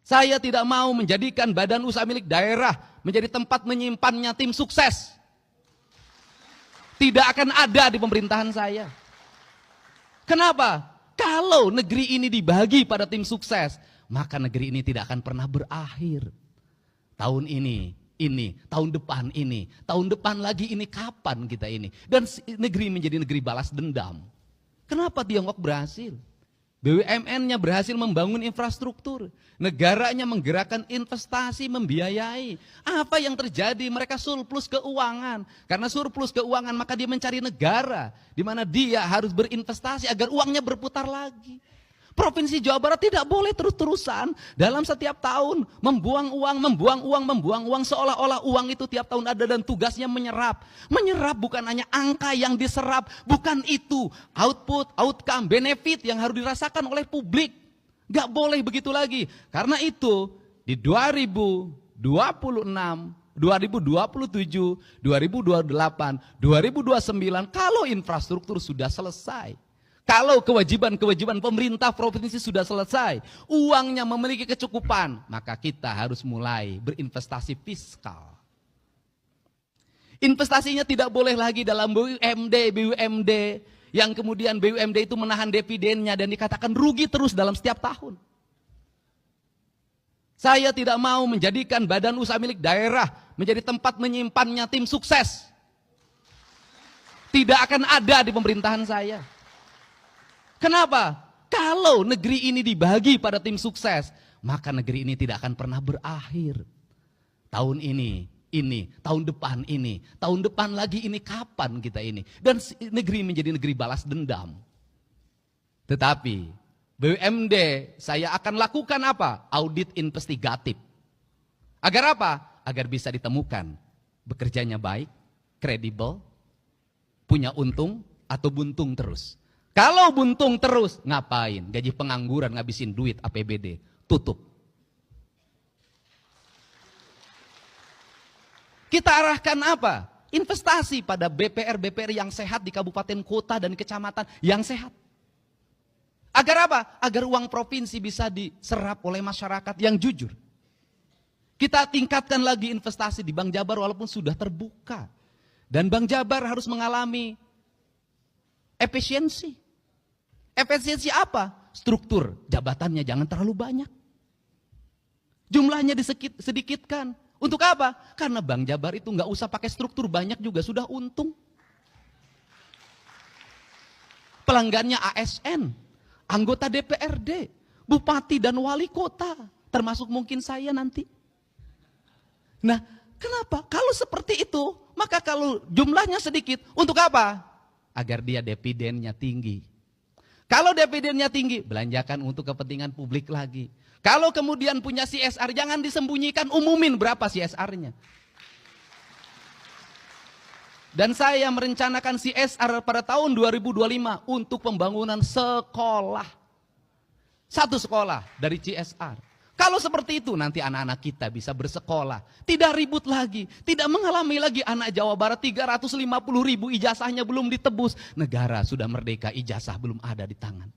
Saya tidak mau menjadikan badan usaha milik daerah menjadi tempat menyimpannya tim sukses. Tidak akan ada di pemerintahan saya. Kenapa? Kalau negeri ini dibagi pada tim sukses, maka negeri ini tidak akan pernah berakhir. Tahun ini, tahun depan lagi ini, kapan kita ini? Dan negeri menjadi negeri balas dendam. Kenapa Tiongkok berhasil? BUMN-nya berhasil membangun infrastruktur, negaranya menggerakkan investasi, membiayai. Apa yang terjadi? Mereka surplus keuangan. Karena surplus keuangan maka dia mencari negara di mana dia harus berinvestasi agar uangnya berputar lagi. Provinsi Jawa Barat tidak boleh terus-terusan dalam setiap tahun membuang uang seolah-olah uang itu tiap tahun ada dan tugasnya menyerap. Menyerap bukan hanya angka yang diserap, bukan itu output, outcome, benefit yang harus dirasakan oleh publik. Gak boleh begitu lagi. Karena itu di 2026, 2027, 2028, 2029 kalau infrastruktur sudah selesai, kalau kewajiban-kewajiban pemerintah provinsi sudah selesai, uangnya memiliki kecukupan, maka kita harus mulai berinvestasi fiskal. Investasinya tidak boleh lagi dalam BUMD, yang kemudian BUMD itu menahan dividennya dan dikatakan rugi terus dalam setiap tahun. Saya tidak mau menjadikan badan usaha milik daerah menjadi tempat menyimpannya tim sukses. Tidak akan ada di pemerintahan saya. Kenapa? Kalau negeri ini dibagi pada tim sukses, maka negeri ini tidak akan pernah berakhir. Tahun ini, tahun depan lagi ini, kapan kita ini? Dan negeri menjadi negeri balas dendam. Tetapi BUMD saya akan lakukan apa? Audit investigatif. Agar apa? Agar bisa ditemukan bekerjanya baik, kredibel, punya untung atau buntung terus. Kalau buntung terus, ngapain? Gaji pengangguran, ngabisin duit APBD, tutup. Kita arahkan apa? Investasi pada BPR yang sehat di kabupaten kota dan kecamatan yang sehat. Agar apa? Agar uang provinsi bisa diserap oleh masyarakat yang jujur. Kita tingkatkan lagi investasi di Bank Jabar walaupun sudah terbuka. Dan Bank Jabar harus mengalami efisiensi. Efisiensi apa? Struktur jabatannya jangan terlalu banyak. Jumlahnya sedikitkan. Untuk apa? Karena Bank Jabar itu nggak usah pakai struktur banyak juga sudah untung. Pelanggannya ASN, anggota DPRD, bupati dan wali kota, termasuk mungkin saya nanti. Nah, kenapa? Kalau seperti itu, maka kalau jumlahnya sedikit, untuk apa? Agar dia dividennya tinggi. Kalau dividennya tinggi, belanjakan untuk kepentingan publik lagi. Kalau kemudian punya CSR, jangan disembunyikan, umumin berapa CSR-nya. Dan saya merencanakan CSR pada tahun 2025 untuk pembangunan sekolah. Satu sekolah dari CSR. Kalau seperti itu nanti anak-anak kita bisa bersekolah. Tidak ribut lagi. Tidak mengalami lagi anak Jawa Barat 350.000 ijazahnya belum ditebus. Negara sudah merdeka, ijazah belum ada di tangan.